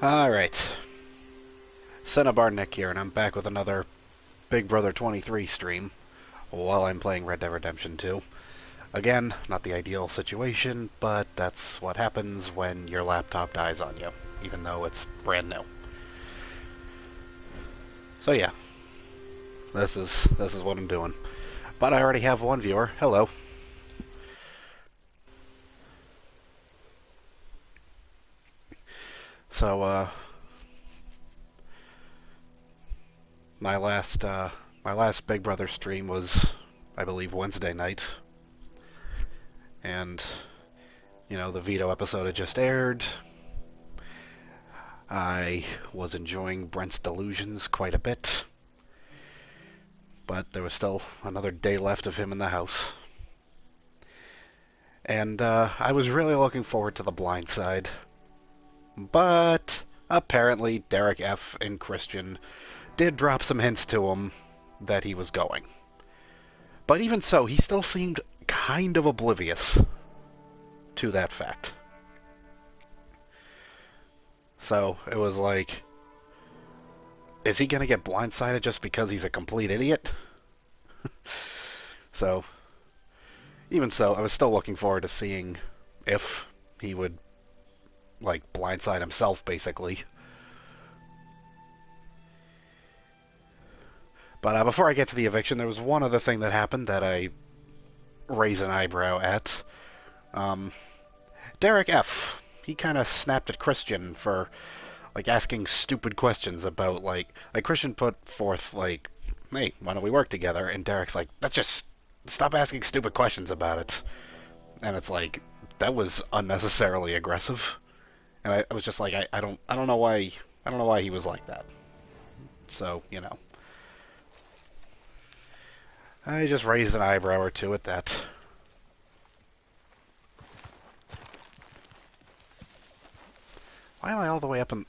Alright, Cinnabar Nick here, and I'm back with another Big Brother 23 stream while I'm playing Red Dead Redemption 2. Again, not the ideal situation, but that's what happens when your laptop dies on you, even though it's brand new. So yeah, this is what I'm doing. But I already have one viewer. Hello. So, my last Big Brother stream was, I believe, Wednesday night. And, you know, the Vito episode had just aired. I was enjoying Brent's delusions quite a bit. But there was still another day left of him in the house. And I was really looking forward to the blind side. But apparently Derek F. and Christian did drop some hints to him that he was going. But even so, he still seemed kind of oblivious to that fact. So it was like, is he going to get blindsided just because he's a complete idiot? So, even so, I was still looking forward to seeing if he would, like, blindside himself, basically. But before I get to the eviction, there was one other thing that happened that I raise an eyebrow at. Derek F. He kind of snapped at Christian for, like, asking stupid questions about, like Christian put forth, like, hey, why don't we work together? And Derek's like, that's just, stop asking stupid questions about it. And it's like, that was unnecessarily aggressive. And I was just like, I don't know why he was like that. So, you know. I just raised an eyebrow or two at that. Why am I all the way up in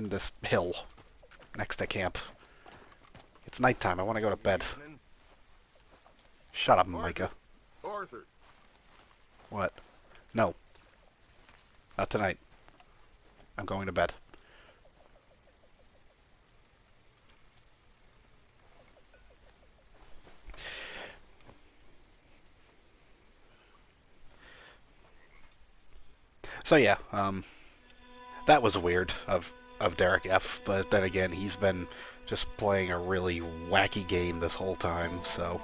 this hill next to camp? It's nighttime. I want to go to bed. Shut up, Micah. Arthur. What? No. Not tonight. I'm going to bed. So yeah, that was weird of Derek F. But then again, he's been just playing a really wacky game this whole time, so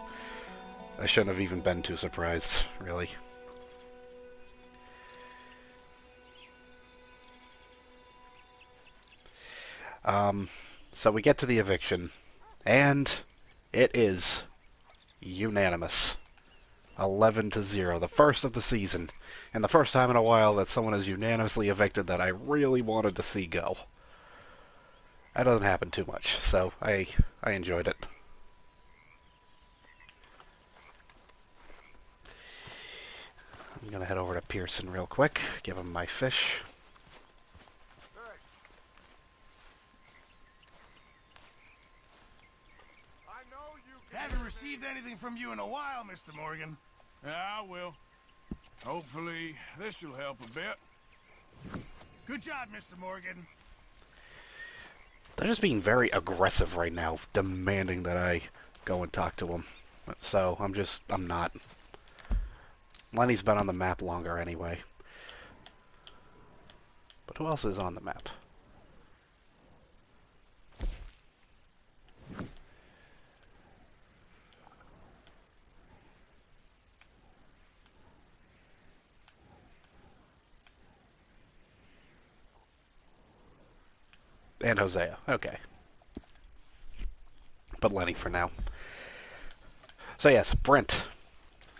I shouldn't have even been too surprised, really. So we get to the eviction, and it is unanimous. 11-0, the first of the season, and the first time in a while that someone is unanimously evicted that I really wanted to see go. That doesn't happen too much, so I enjoyed it. I'm gonna head over to Pearson real quick, give him my fish. Haven't received anything from you in a while, Mr. Morgan. I will. Hopefully, this will help a bit. Good job, Mr. Morgan. They're just being very aggressive right now, demanding that I go and talk to them. So, I'm not. Lenny's been on the map longer anyway. But who else is on the map? And Hosea. Okay. But Lenny for now. So yes, Brent.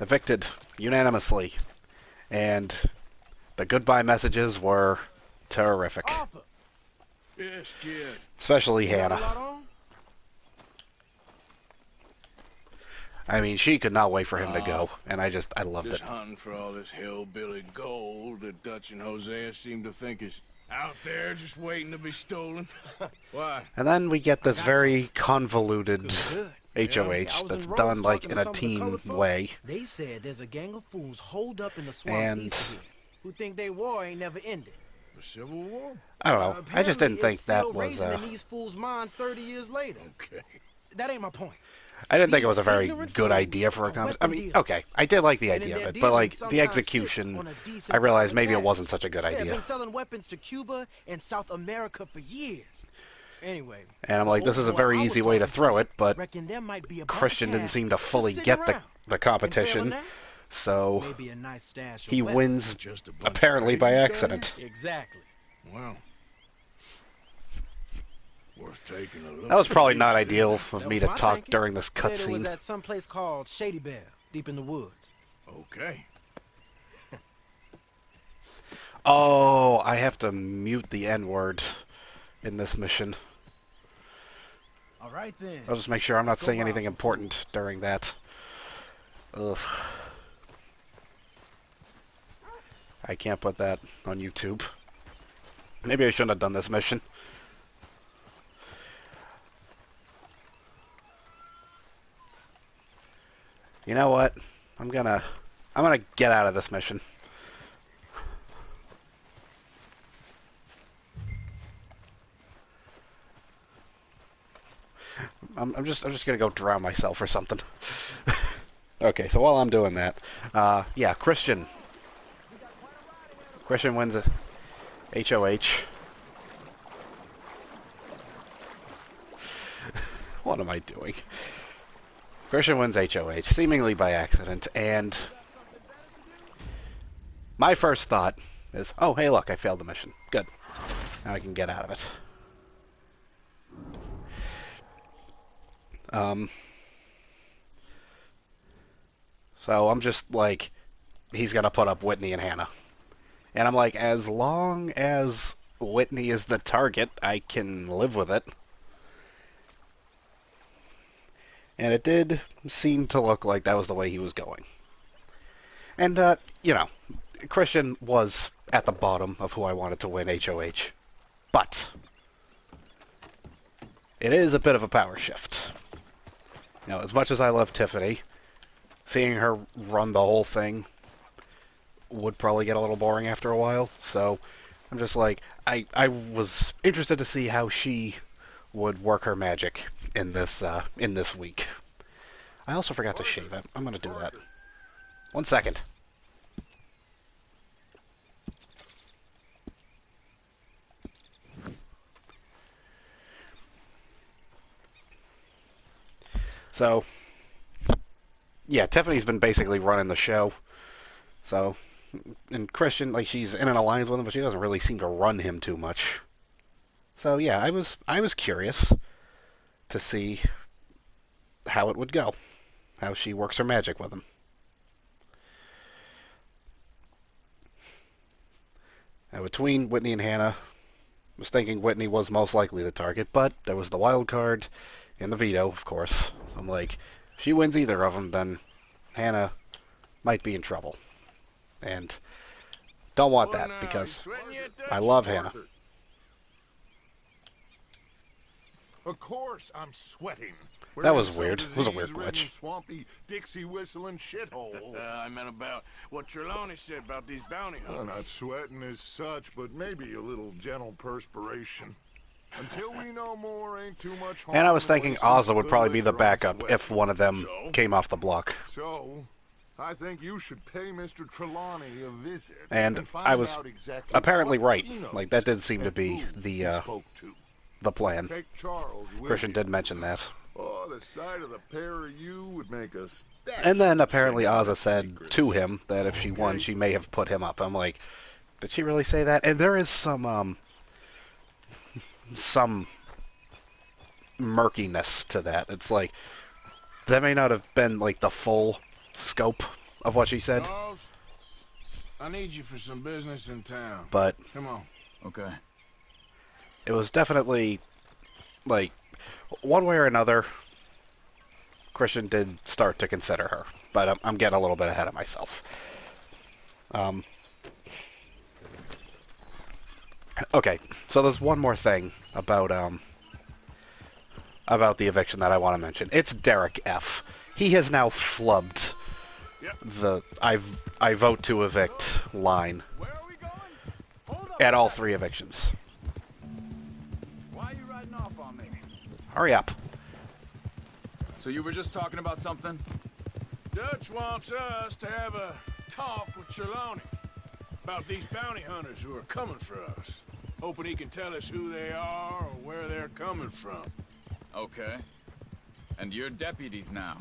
Evicted unanimously. And the goodbye messages were terrific. Arthur. Yes, kid. Especially You got a Hannah. lot on? I mean, she could not wait for him to go. And I loved Just it. hunting for all this hillbilly gold that Dutch and Hosea seem to think is out there just waiting to be stolen. Why? And then we get this very convoluted Good. HOH I was that's in Rhodes done like talking in to a some of the team colored folk. way. They said there's a gang of fools holed up in the swamps And east of here who think their war ain't never ended. The Civil War? I don't know. I just Apparently, didn't it's think still that was. raging in these fools' minds 30 years later. Okay. That ain't my point. I didn't think it These was a very ignorant good fools idea for a are conversation. I weapon mean, dealers. okay, I did like the And in idea of their it, but dealings, like the sometimes sit execution, on a decent I realized pile of maybe it cash. wasn't such a good They have idea. been selling weapons to Cuba and South America for years. Anyway, And I'm the like, this old is a boy very I was easy way to talking throw it, but reckon there might be a bunch of Christian didn't cash seem to just fully sitting get around. the And failing competition, that, so maybe a nice stash of he weapons. wins Just a bunch of apparently by crazies down accident. Exactly. here? Wow. Worth taking a look. That was probably at, not isn't it? ideal of That me was to my talk thinking. during this Said it was cutscene. at some place called Shady Bear, deep in the woods. Okay. Oh, I have to mute the N-word in this mission. All right then. I'll just make sure I'm not Let's go saying wild anything for important during that. Ugh. I can't put that on YouTube. Maybe I shouldn't have done this mission. You know what? I'm gonna get out of this mission. I'm just gonna go drown myself or something. Okay, so while I'm doing that, yeah, Christian wins a HOH. What am I doing? Christian wins HOH, seemingly by accident, and my first thought is, oh, hey, look, I failed the mission. Good. Now I can get out of it. So I'm just like, he's gonna put up Whitney and Hannah. And I'm like, as long as Whitney is the target, I can live with it. And it did seem to look like that was the way he was going. And, you know, Christian was at the bottom of who I wanted to win HOH. But it is a bit of a power shift. You know, as much as I love Tiffany, seeing her run the whole thing would probably get a little boring after a while. So I'm just like, I was interested to see how she would work her magic in this week. I also forgot to shave it. I'm gonna do that. 1 second. So, yeah, Tiffany's been basically running the show. So, and Christian, like, she's in an alliance with him, but she doesn't really seem to run him too much. So, yeah, I was curious to see how it would go, how she works her magic with him. Now, between Whitney and Hannah, I was thinking Whitney was most likely the target, but there was the wild card and the veto, of course. I'm like, if she wins either of them, then Hannah might be in trouble. And don't want that, because I love Hannah. Of course I'm sweating. That was weird. It was a weird Disease-ridden, glitch. Swampy, Dixie whistling shithole. I meant about what Trelawney said about these bounty Well, hunters. not sweating as such, but maybe a little gentle perspiration. Until we know more, ain't too much harm. And I was in thinking wasting Ozza would good probably be the liquor on backup sweat. if one of them So? came off the block. So, I think you should pay Mr. Trelawney a visit. And find I was out exactly apparently what right. he knows Like, that did seem to and be who the he spoke to. plan. Take Charles with Christian you. did mention that. Oh, the sight of the pair of you would make us. And then apparently Ozza said to him that if she won, she may have put him up. I'm like, did she really say that? And there is some murkiness to that. It's like, that may not have been like the full scope of what she said, Charles, I need you for some business in town. but Come on. Okay. it was definitely, like, one way or another, Christian did start to consider her. But I'm getting a little bit ahead of myself. Okay, so there's one more thing about the eviction that I want to mention. It's Derek F. He has now flubbed Yep. the I vote to evict line. Where are we going? Hold at all 3 evictions. Why are you riding off on me? Hurry up. So you were just talking about something? Dutch wants us to have a talk with Trelawney about these bounty hunters who are coming for us. Hoping he can tell us who they are or where they're coming from. Okay. And you're deputies now.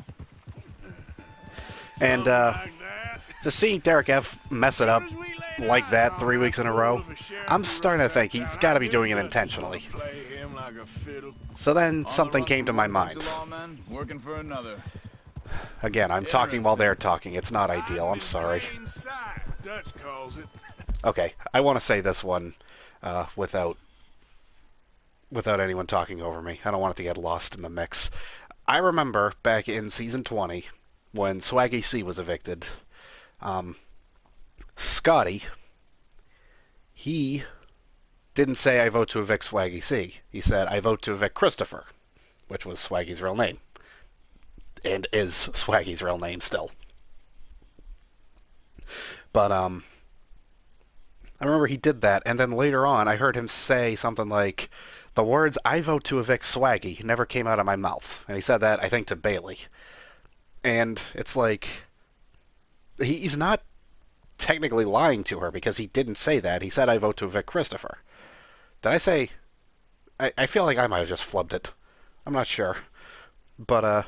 And, Like that. just seeing Derek F. mess it up As we laid like eyes that on 3 weeks in a fool row, of a sheriff I'm who starting to runs think that he's town, got to I be knew doing it Dutch was intentionally. gonna play him like a fiddle. So then On the something run came to from my one group mind. of lawmen, working for another. Again, I'm talking while they're Interesting. talking. It's not ideal. I'm Hiding in sorry. plain sight, Dutch calls it. Okay, I want to say this one without anyone talking over me. I don't want it to get lost in the mix. I remember back in season 20 when Swaggy C was evicted. Scotty, he didn't say I vote to evict Swaggy C. He said I vote to evict Christopher, which was Swaggy's real name. And is Swaggy's real name still. But, I remember he did that, and then later on I heard him say something like, the words, I vote to evict Swaggy, never came out of my mouth. And he said that, I think, to Bailey. And it's like, he's not technically lying to her, because he didn't say that. He said, I vote to evict Christopher. Did I say... I feel like I might have just flubbed it. I'm not sure. But,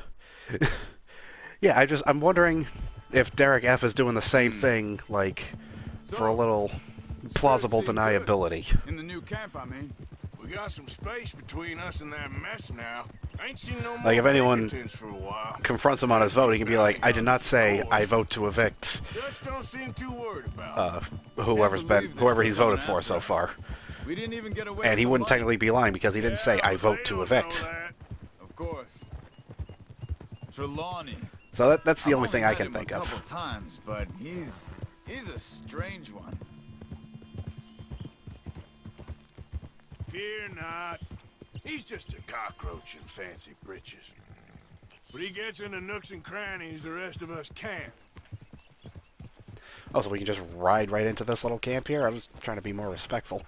yeah, I'm wondering if Derek F. is doing the same thing, like, for a little plausible deniability. In the new camp, I mean. We got some space between us and that mess now. Ain't seen no more Like, if anyone Pinkertons for a while. confronts him on his vote, he can be like, I did not say I vote to evict Dutch don't seem too worried about it. whoever he's voted for so far. We didn't even get away And with he the wouldn't money. technically be lying because he didn't say Yeah, I but vote they to don't evict. know that. Of course. Trelawney. So that's the I've only thing I met can him think a of. couple times, but he's a strange one. Fear not. He's just a cockroach in fancy breeches. But he gets into nooks and crannies the rest of us can't. Oh, so we can just ride right into this little camp here? I was trying to be more respectful.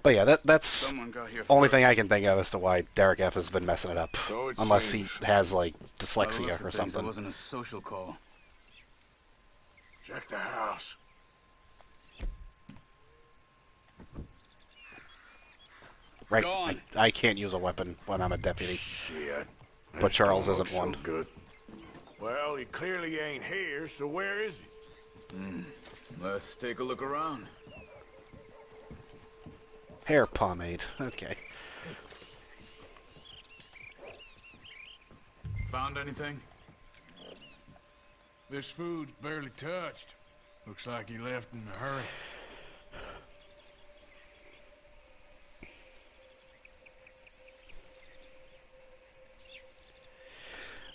But yeah, that's Someone got here only first. thing I can think of as to why Derek F. has been messing it up. So it Unless he seems. has, like, By the dyslexia looks of or things, something. It wasn't a social call. Check the house. Right? Gone. I can't use a weapon when I'm a deputy. Shit. But This Charles don't isn't look one. So good. Well, he clearly ain't here, so where is he? Let's take a look around. Hair pomade. Okay. Found anything? This food's barely touched. Looks like he left in a hurry.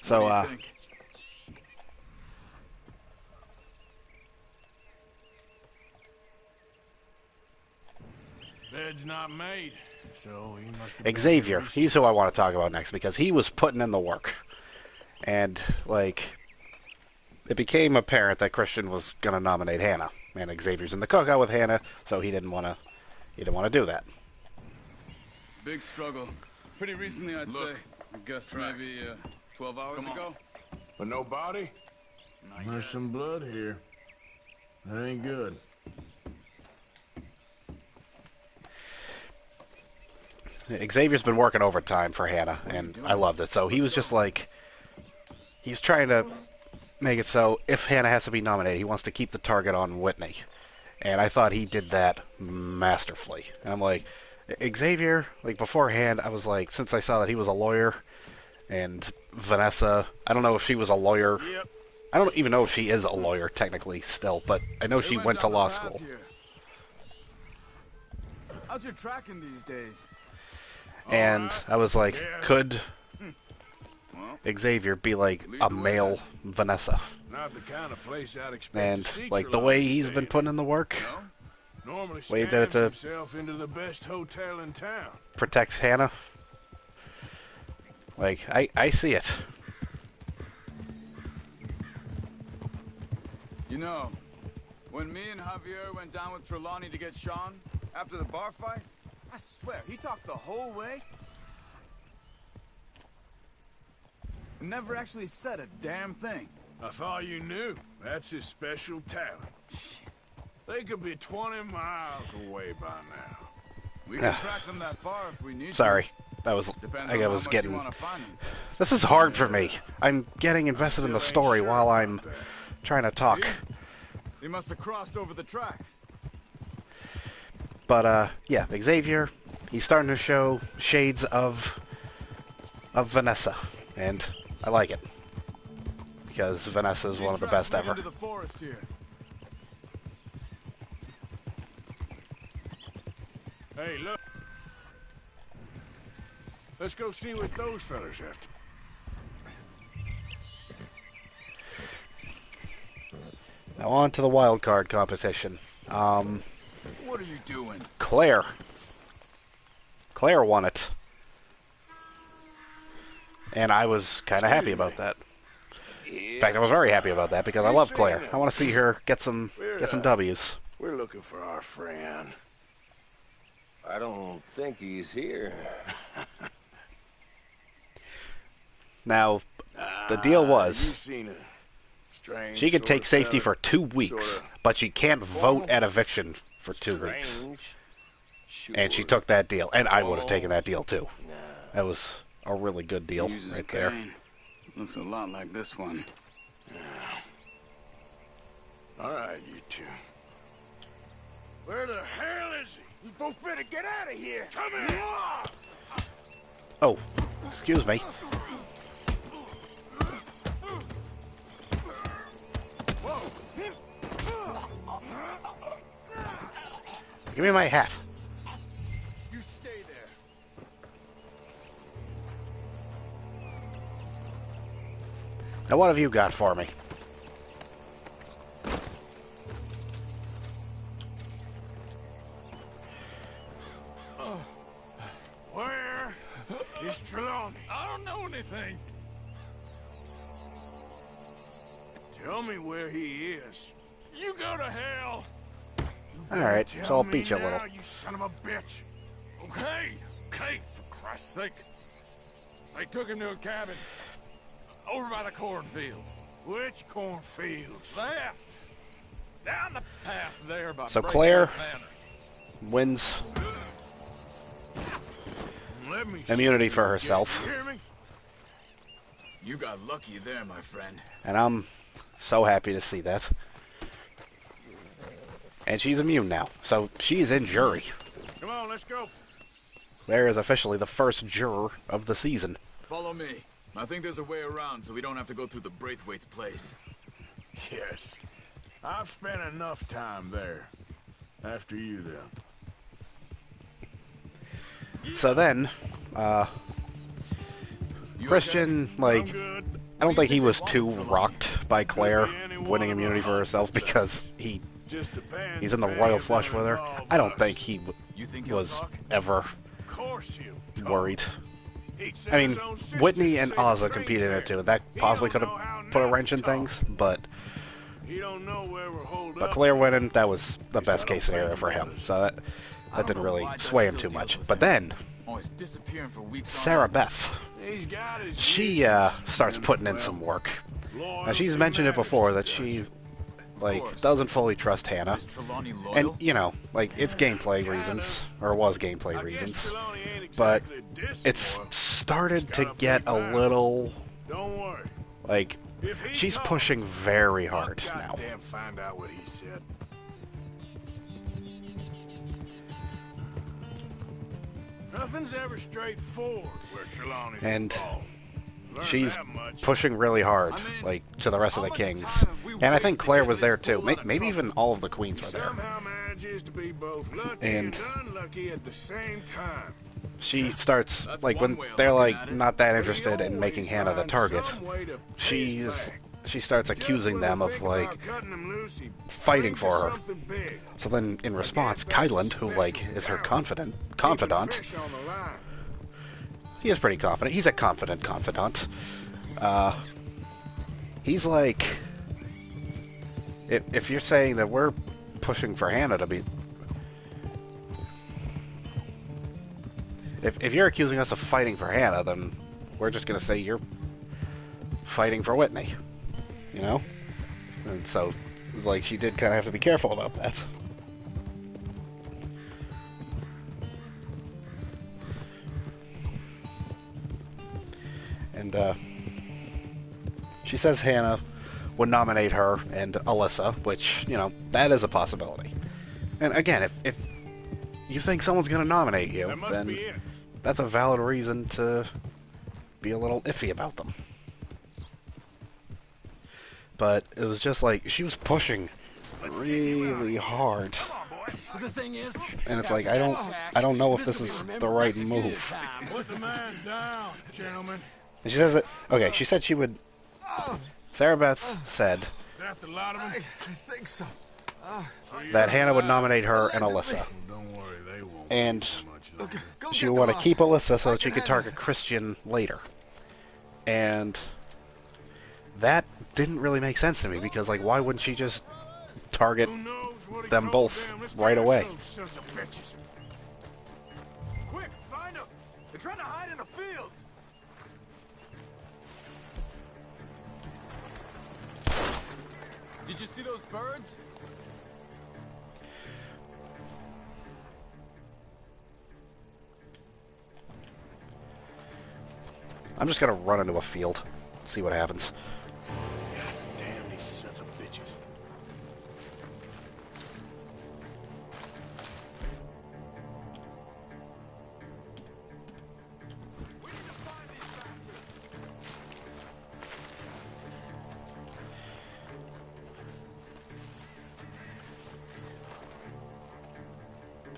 So, What do you think? Bed's not made, so he must be Xavier, back in he's who I want to talk about next because he was putting in the work. And, like, it became apparent that Christian was going to nominate Hannah. And Xavier's in the cookout with Hannah, so he didn't want to do that. Big struggle. Pretty recently, I'd Look. say. I guess Tracks. maybe 12 hours Come on. ago. But no body? Not There's yet. some blood here. That ain't good. Xavier's been working overtime for Hannah, and I loved it. So he was just like, he's trying to make it so if Hannah has to be nominated, he wants to keep the target on Whitney. And I thought he did that masterfully. And I'm like, Xavier, like beforehand, I was like, since I saw that he was a lawyer, and Vanessa, I don't know if she was a lawyer. Yep. I don't even know if she is a lawyer technically still, but I know They she went to down the law path school. here. How's your tracking these days? And Alright. I was like, Yes. could Well, Xavier be like Lead a the way, male then. Vanessa? Not the kind of place I'd expect And to see like the Trelawney way he's stay been in. putting in the work, no? Normally way that it's scams a- himself into the best hotel in town. protects Hannah. Like, I see it. You know, when me and Javier went down with Trelawney to get Sean, after the bar fight, I swear, he talked the whole way. Never actually said a damn thing. I thought you knew. That's his special talent. They could be 20 miles away by now. We can track them that far if we need Sorry. That was... Depends I on how was much getting... you want to find them. This is hard for me. I'm getting invested in the story while I'm trying to talk. They must have crossed over the tracks. But, yeah, Xavier, he's starting to show shades of Vanessa, and I like it. Because Vanessa is one of the best ever. Into the forest here. Hey, look. Let's go see what those fellas have to... Now on to the wild card competition. What are you doing? Claire. Claire won it. And I was kind of happy about that. In fact, I was very happy about that because I love Claire. I want to see her get some W's. We're looking for our friend. I don't think he's here. Now, the deal was You seen a strange she could sort take of safety fella. for 2 weeks, Sorta but she can't vote at eviction for 2 weeks. Strange. Sure. And she took that deal, and I would have taken that deal too. Nah. That was a really good deal Uses a right there. cane. Looks a lot like this one. All right, you two. Where the hell is he? We both better get out of here. Come here! Oh, excuse me. Give me my hat. You stay there. Now what have you got for me? Where is Trelawney? I don't know anything. Tell me where he is. You go to hell. Alright, Tell so I'll me beat you a little. now, you son of a bitch. Okay, okay, for Christ's sake. They took him to a cabin over by the cornfields. Which cornfields? Left. Down the path there by So Breakaway Claire Manor. wins Let me immunity see for you herself. get- You hear me? You got lucky there, my friend. And I'm so happy to see that. And she's immune now, so she's in jury. Come on, let's go. Claire is officially the first juror of the season. Follow me. I think there's a way around so we don't have to go through the Braithwaite's place. Yes. I've spent enough time there. After you, then. So then, You Christian, I'm like, good. I don't think he was too rocked by Claire winning immunity for herself because Just depends he's in the if royal any of flush them with her. involve I don't us. think he You think he'll was talk? ever Of course he'll talk. worried. He'd send I mean, his own sister Whitney to and save a Ozza train competed in fare. it too. That He possibly don't could know how have put a not wrench to in talk. things, but He don't know where we're holed but up. Claire winning, that was the He's best got case old scenario for him. fingers. So that don't didn't know really why Dutch sway him still too deals much. with But him. then Always disappearing for weeks. on Sarah end. Beth, He's got his she uses. starts And, putting in well, some work. Now loyalty she's mentioned it matters before to that Dutch. she course. doesn't fully trust Hannah. Is Trelawney loyal? And, you know, like, it's gameplay Kind reasons, of. or was gameplay I guess reasons, Trelawney ain't but exactly it's disloyal. started She's to got a get big a mouth. little, Don't worry. like, If he she's talks, pushing very I'll hard now. goddamn find out what he said. Nothing's ever straightforward where Trelawney's And involved. Learned She's that much. pushing really hard, I mean, like, to the rest of how the much kings. time have we And I think wasted Claire getting was there this too. fool out of Maybe trouble? even all of the queens were there. Somehow manages to be both lucky And- and unlucky at the same time. She starts, That's like, one when way of they're, looking like, at it. not that But he interested in making always Hannah the finds target, some way to pay she's, us back. she starts Just accusing when them we of, think like, about cutting him loose, he fighting brings for us her. something big. So then, in response, guess that's Kyland, a who, like, special is her talent. confidant, Keeping fish on the line. he is pretty confident. He's a confident confidant. He's like, If you're saying that we're pushing for Hannah to be... If you're accusing us of fighting for Hannah, then we're just going to say you're fighting for Whitney. You know? And so, it's like she did kind of have to be careful about that. And, she says Hannah would nominate her and Alyssa, which, you know, that is a possibility. And again, if you think someone's going to nominate you, That must then be it. that's a valid reason to be a little iffy about them. But it was just like, she was pushing really hard. The thing is, And it's like, I don't know if this is the right move. Put the man down, gentlemen. And she says that, okay, she said she would, Sarah Beth said Is that the lot of them? I think so. that Hannah would nominate her and Alyssa. Don't worry, they won't. And Much longer. Go she get would the want to lot. keep Alyssa so I that she can could handle target this. Christian later. And that didn't really make sense to me, because, like, why wouldn't she just target Who knows what he them told both them? Let's right get away? those sons of bitches. Quick, find them! They're trying to hide in the fields! Did you see those birds? I'm just gonna run into a field, see what happens. God damn these sons of bitches.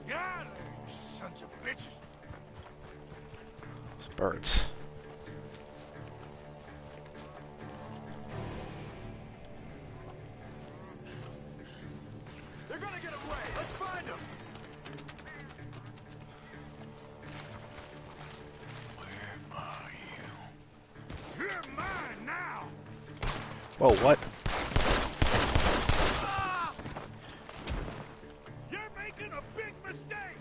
Get out of there, you sons of bitches. Those birds. They're gonna get away! Let's find them! Where are you? You're mine now! Whoa, what? You're making a big mistake!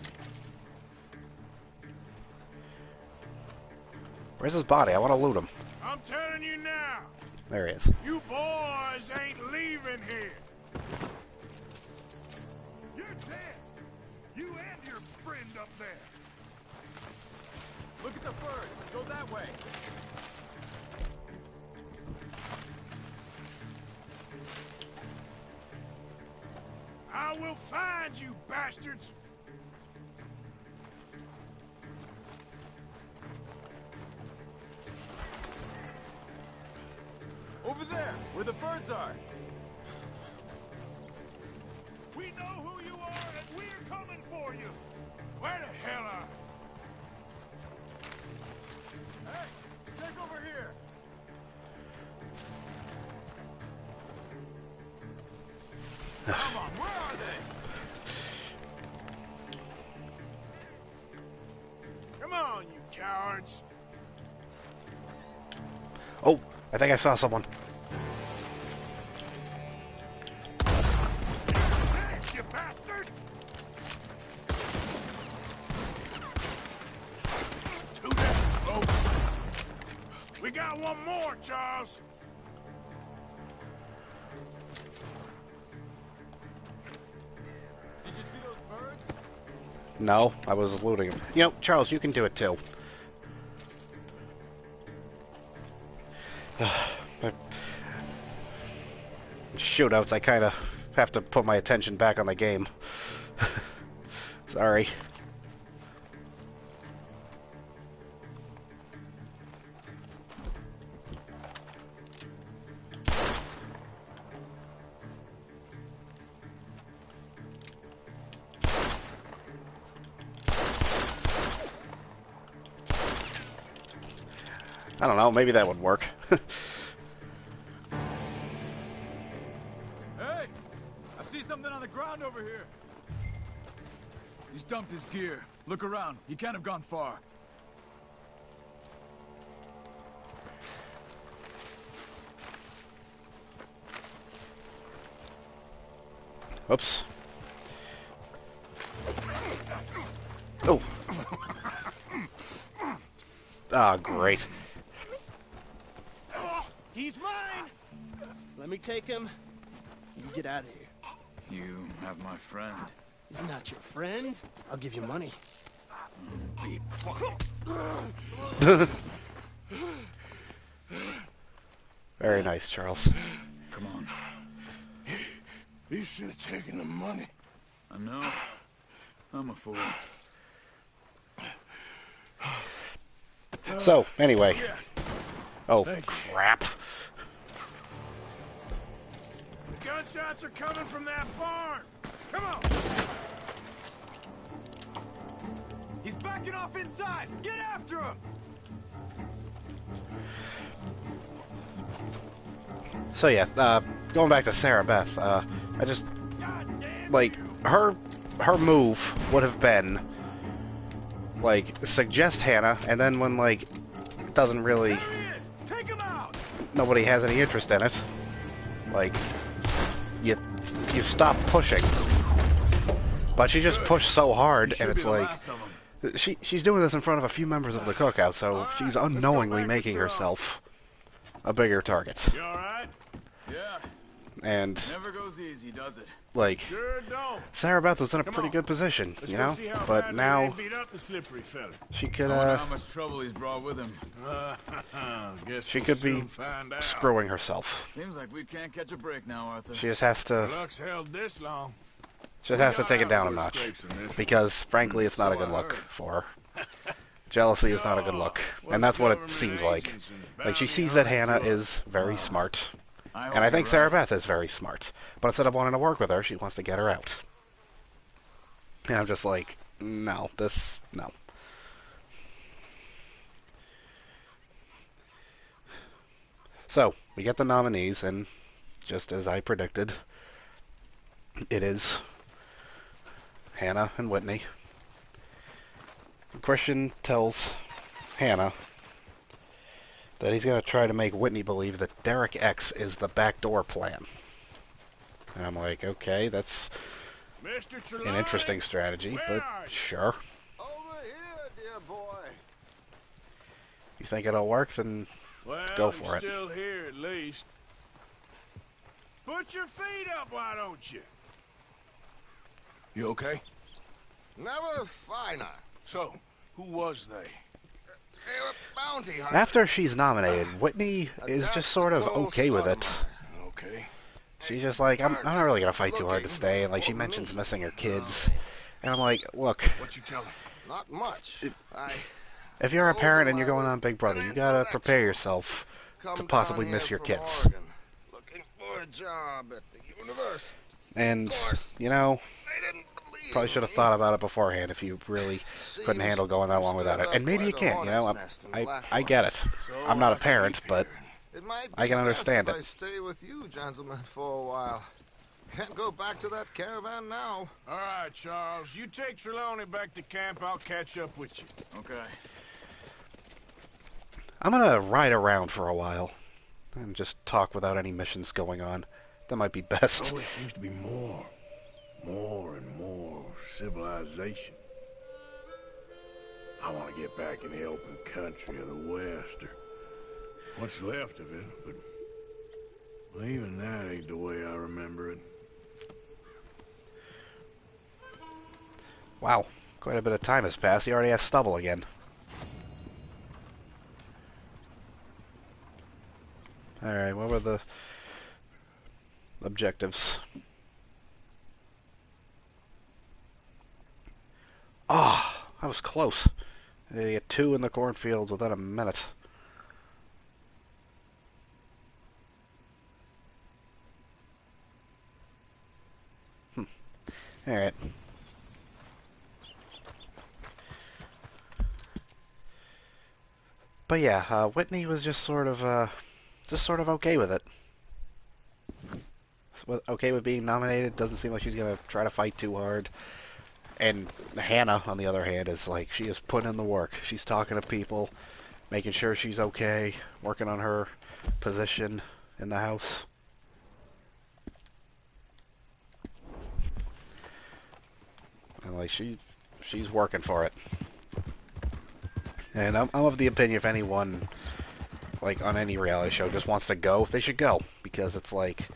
Where's his body? I want to loot him. I'm telling you now, There he is. you boys ain't leaving here. You're dead. You and your friend up there. Look at the birds! Go that way! I will find you, bastards. Over there, where the birds are! We know who you are, and we're coming for you. Where the hell are you? Hey! Take over here! Come on, where are they? Come on, you cowards. Oh, I think I saw someone. Hey, you bastard! Too dead, folks. We got one more, Charles. Did you see those birds? No, I was looting him. You know, Charles, you can do it too. Shootouts, I kind of have to put my attention back on the game. Sorry. I don't know, maybe that would work. Hey! I see something on the ground over here! He's dumped his gear. Look around. He can't have gone far. Whoops. Oh. Ah, great. He's mine! Let me take him. You get out of here. You have my friend. He's not your friend. I'll give you money. Be quiet. Very nice, Charles. Come on. You should have taken the money. I know. I'm a fool. So, anyway. Oh, Thank you. crap. The gunshots are coming from that barn. Come on. He's backing off inside. Get after him. So yeah, going back to Sarah Beth, I just, like, her move would have been, like, suggest Hannah, and then when, like, it doesn't really, There he is. Take him out. nobody has any interest in it, like, you stop pushing. But she just pushed so hard, and it's like, she's doing this in front of a few members of the cookout, so she's unknowingly making herself a bigger target. You all right? Yeah. And, Never goes easy, does it? like, Sure don't. Sarah Beth was in a Come pretty on. good position, Let's you go know? see how But badly now they beat up the slippery fella. she could, I wonder how much trouble he's brought with him. Guess she we'll could be soon find out. screwing herself. Seems like we can't catch a break now, Arthur. She just has to, Luck's held this long. take it down a notch. Because, frankly, it's not a good look for her. Jealousy is not a good look. And that's what it seems like. Like, she sees that Hannah is very smart. And I think Sarah Beth is very smart. But instead of wanting to work with her, she wants to get her out. And I'm just like, no, no. So, we get the nominees, and just as I predicted, it is Hannah and Whitney. Christian tells Hannah that he's going to try to make Whitney believe that Derek X is the backdoor plan. And I'm like, okay, that's Mr. an Trelawney, interesting strategy, where but are you? sure. Over here, dear boy. You think it'll work, then Well, go for he's it. still here at least. Put your feet up, why don't you? You okay? Never finer. So, who was they? They were bounty hunters. After she's nominated, Whitney is just sort of okay with it. Okay. She's just like, I'm not really going to fight too hard to stay. And, like, she mentions missing her kids. And I'm like, look, What you tell him? Not much. if you're a parent and you're going on Big Brother, you got to prepare yourself to possibly miss your kids. Looking for a job at the university. And, you know, They didn't believe probably should have me. thought about it beforehand if you really couldn't handle going that long without it. And maybe you can't, you know, I get it. I'm not a parent, but It might I be can best understand if it. I stay with you, gentlemen, for a while. Can't go back to that caravan now. All right, Charles. You take Trelawney back to camp. I'll catch up with you. Okay. I'm going to ride around for a while and just talk without any missions going on. That might be best. Always seems to be more and more civilization. I want to get back in the open country of the West, or what's left of it, but well, even that ain't the way I remember it. Wow, quite a bit of time has passed. He already has stubble again. Alright, what were the objectives? Ah, that was close. They get 2 in the cornfields within a minute. Alright. But yeah, Whitney was just sort of okay with it. Okay with being nominated. Doesn't seem like she's gonna try to fight too hard. And Hannah, on the other hand, is like, she is putting in the work. She's talking to people, making sure she's okay, working on her position in the house. And like she's working for it. And I'm of the opinion if anyone, like on any reality show, just wants to go, they should go. Because it's like,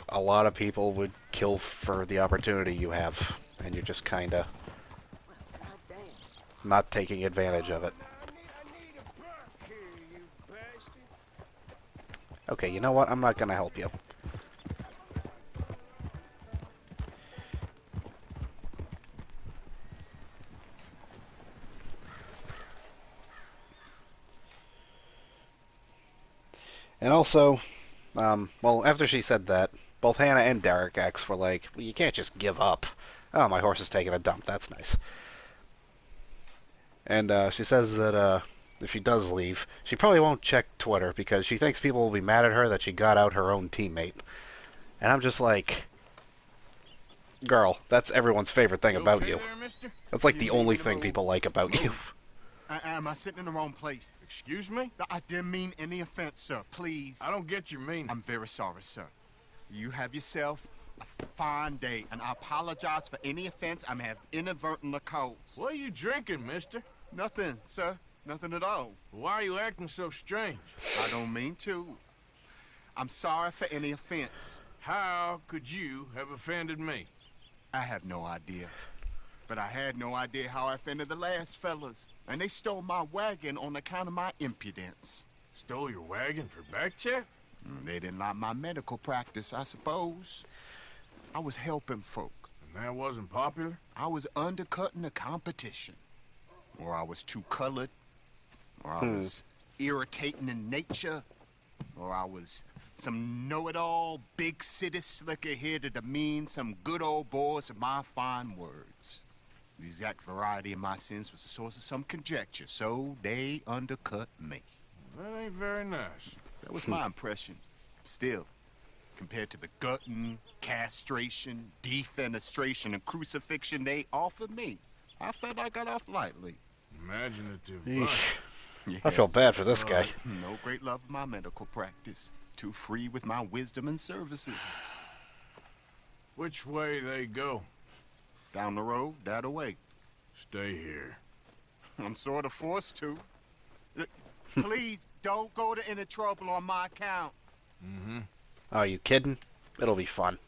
a lot of people would kill for the opportunity you have. And you're just kinda not taking advantage of it. Okay, you know what? I'm not gonna help you. And also, well, after she said that, both Hannah and Derek X were like, well, you can't just give up. Oh, my horse is taking a dump. That's nice. And she says that if she does leave, she probably won't check Twitter because she thinks people will be mad at her that she got out her own teammate. And I'm just like, girl, that's everyone's favorite thing about you. There, mister? That's like the only thing people like about you. Am I sitting in the wrong place? Excuse me? I didn't mean any offense, sir. Please. I don't get your meaning. I'm very sorry, sir. You have yourself a fine day, and I apologize for any offense I may have inadvertently caused. What are you drinking, mister? Nothing, sir. Nothing at all. Why are you acting so strange? I don't mean to. I'm sorry for any offense. How could you have offended me? I have no idea. But I had no idea how I offended the last fellas. And they stole my wagon on account of my impudence. Stole your wagon for back check? They didn't like my medical practice, I suppose. I was helping folk. And that wasn't popular? I was undercutting the competition. Or I was too colored. Or I was irritating in nature. Or I was some know-it-all, big city slicker here to demean some good old boys of my fine words. The exact variety of my sins was the source of some conjecture, so they undercut me. That ain't very nice. That was my impression. Still, compared to the gutting, castration, defenestration, and crucifixion they offered me, I felt I got off lightly. Imaginative. Eesh. Yes. I feel bad for this guy. No great love of my medical practice. Too free with my wisdom and services. Which way they go? Down the road, that away. Stay here. I'm sort of forced to. Please, don't go to any trouble on my account. Are you kidding? It'll be fun.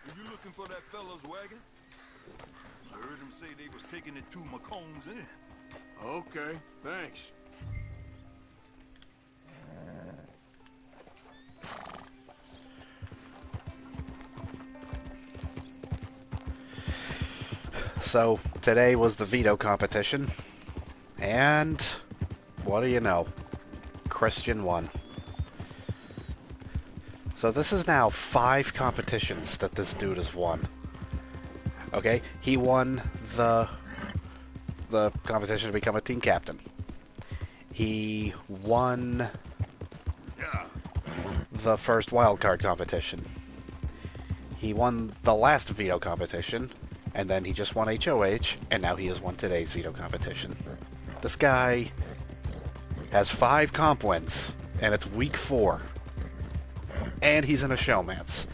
Were you looking for that fellow's wagon? I heard him say they was taking it to McComb's Inn. Okay, thanks. So, today was the veto competition. And, what do you know? Christian won. So this is now 5 competitions that this dude has won. Okay, he won the competition to become a team captain. He won the first wildcard competition. He won the last veto competition, and then he just won HOH, and now he has won today's veto competition. This guy has 5 comp wins, and it's week 4. And he's in a showmance.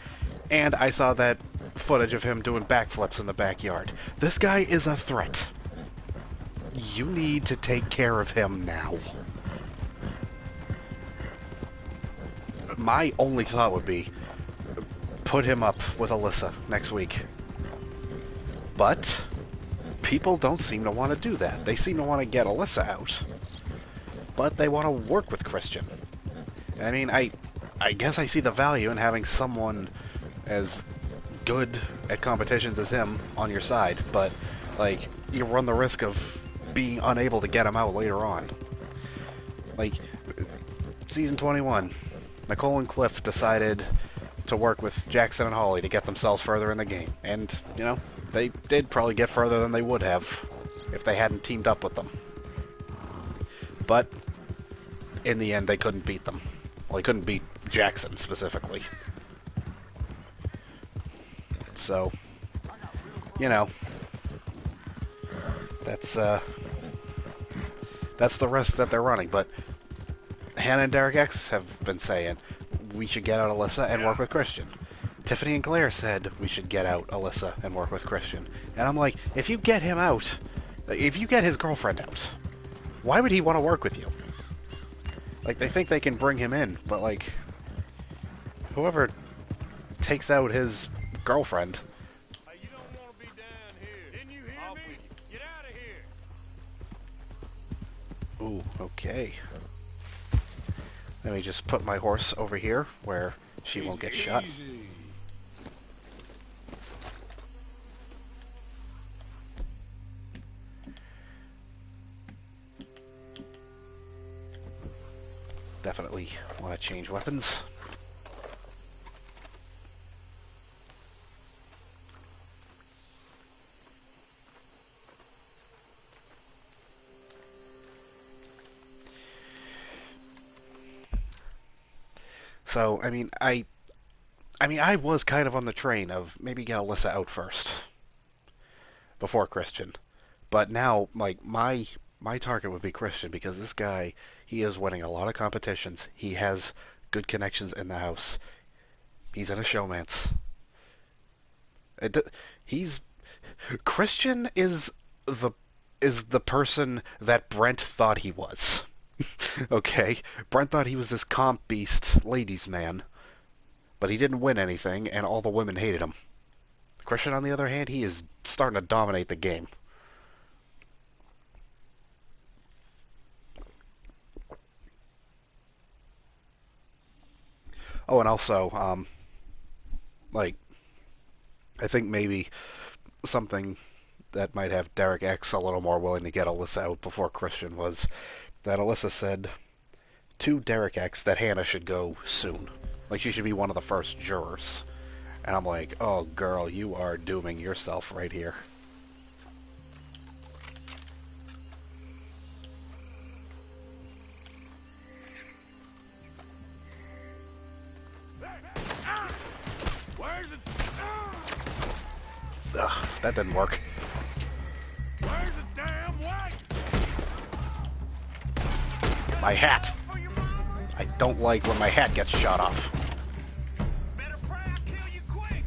And I saw that footage of him doing backflips in the backyard. This guy is a threat. You need to take care of him now. My only thought would be, put him up with Alyssa next week. But people don't seem to want to do that. They seem to want to get Alyssa out. But they want to work with Christian. I mean, I guess I see the value in having someone as good at competitions as him on your side, but, like, you run the risk of being unable to get him out later on. Like, Season 21, Nicole and Cliff decided to work with Jackson and Holly to get themselves further in the game. And, you know, they did probably get further than they would have if they hadn't teamed up with them. But, in the end, they couldn't beat them. Well, they couldn't beat Jackson, specifically. So, you know, that's the risk that they're running. But Hannah and Derek X have been saying we should get out Alyssa and work with Christian. Tiffany and Claire said we should get out Alyssa and work with Christian. And I'm like, if you get him out, if you get his girlfriend out, why would he want to work with you? Like, they think they can bring him in, but, like, whoever takes out his girlfriend... Hey, you don't want to be down here. Didn't you hear me? Get out of here. Ooh, okay. Let me just put my horse over here, where she won't get shot. Easy. Definitely want to change weapons. So, I was kind of on the train of maybe get Alyssa out first before Christian, but now, like, my target would be Christian because this guy, he is winning a lot of competitions. He has good connections in the house. He's in a showmance. He's Christian is the person that Brent thought he was. Okay, Brent thought he was this comp beast, ladies' man, but he didn't win anything, and all the women hated him. Christian, on the other hand, he is starting to dominate the game. Oh, and also, like, I think maybe something that might have Derek X a little more willing to get Alyssa out before Christian was that Alyssa said to Derek X that Hannah should go soon. Like, she should be one of the first jurors. And I'm like, oh, girl, you are dooming yourself right here. Where's it? Ugh, that didn't work. Where's the damn way? My hat. I don't like when my hat gets shot off. Better pray I kill you quick.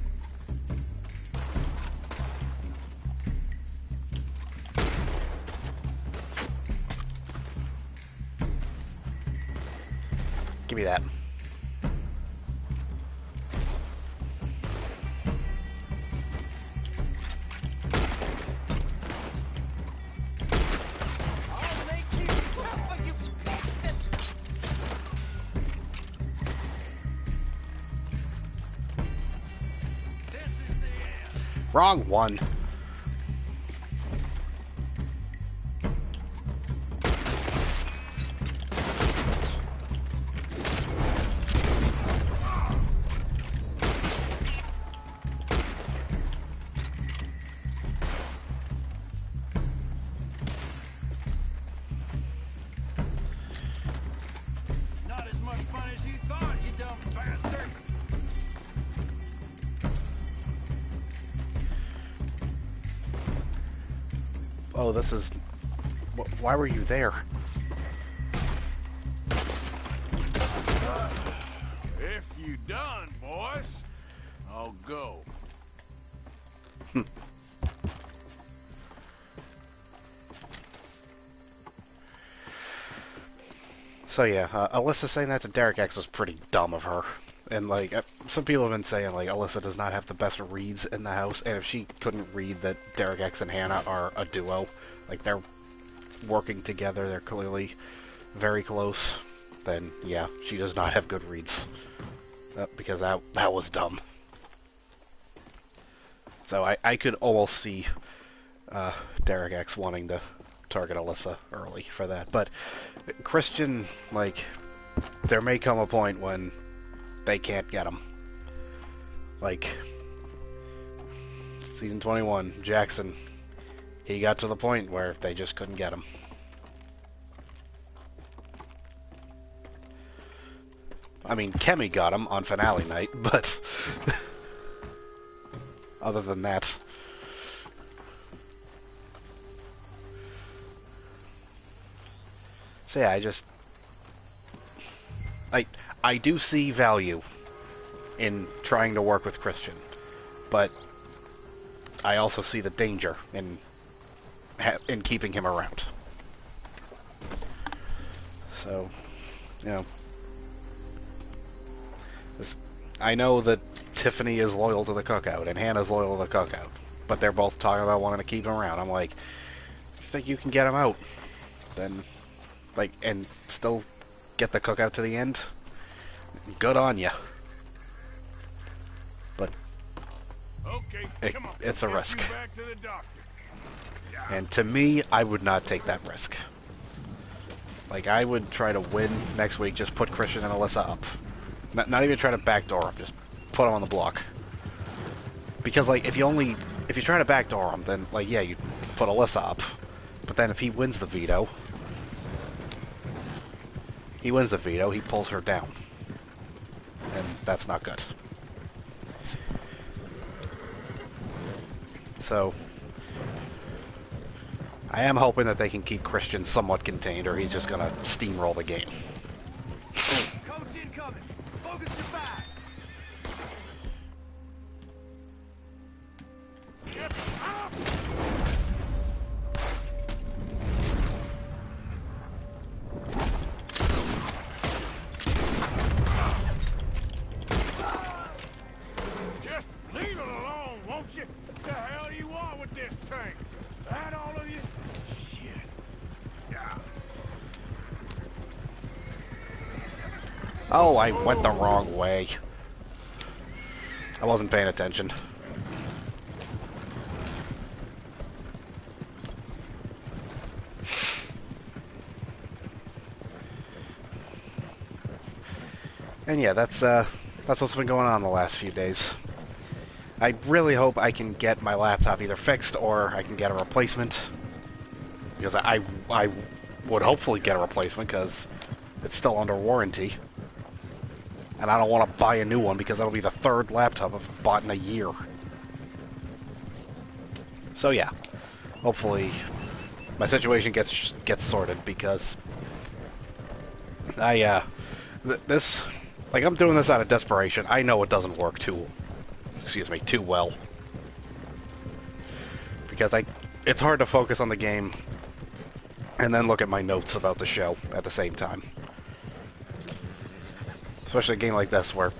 Give me that. I'll make you suffer, you bastard. This is the end. Wrong one. Not as much fun as you thought, you dumb bastard. Oh, this is... Why were you there? If you done, boys, I'll go. So yeah, Alyssa saying that to Derek X was pretty dumb of her. And like, some people have been saying like Alyssa does not have the best reads in the house, and if she couldn't read that Derek X and Hannah are a duo, like they're working together, they're clearly very close, then yeah, she does not have good reads. Because that was dumb. So I could almost see Derek X wanting to target Alyssa early for that. But Christian, like, there may come a point when they can't get him. Like, season 21, Jackson, he got to the point where they just couldn't get him. I mean, Kemi got him on finale night, but other than that... So yeah, I do see value in trying to work with Christian, but I also see the danger in keeping him around. So, you know, I know that Tiffany is loyal to the cookout and Hannah's loyal to the cookout, but they're both talking about wanting to keep him around. I'm like, if you think you can get him out, then, like, and still get the cookout to the end, good on ya. But Okay, come on. it's a Get risk. you back to the doctor. And to me, I would not take that risk. Like, I would try to win next week, just put Christian and Alyssa up. Not even try to backdoor them, just put them on the block. Because, like, if you try to backdoor him, then, like, yeah, you put Alyssa up. But then if he wins the veto, he pulls her down. And that's not good. So, I am hoping that they can keep Christian somewhat contained, or he's just gonna steamroll the game. Coach incoming. Focus your back. Just leave it alone, won't you? What the hell do you want with this tank? That all of you? Shit. Yeah. Oh, I went the wrong way. I wasn't paying attention. And yeah, that's what's been going on the last few days. I really hope I can get my laptop either fixed or I can get a replacement. Because I would hopefully get a replacement because it's still under warranty. And I don't want to buy a new one because that'll be the third laptop I've bought in a year. So yeah, hopefully my situation gets sorted because this, like, I'm doing this out of desperation. I know it doesn't work too well. Because it's hard to focus on the game and then look at my notes about the show at the same time. Especially a game like this where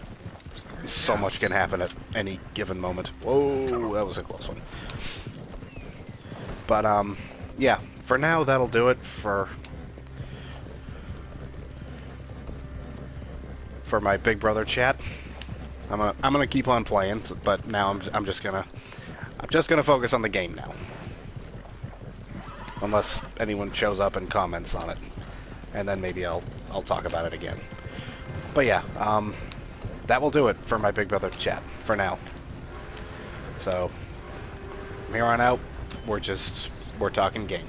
so much can happen at any given moment. Whoa, that was a close one. But, yeah, for now, that'll do it for my Big Brother chat. I'm gonna keep on playing, but now I'm just gonna focus on the game now. Unless anyone shows up and comments on it, and then maybe I'll talk about it again. But yeah, that will do it for my Big Brother chat for now. So from here on out, we're talking game,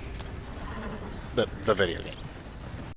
the video game.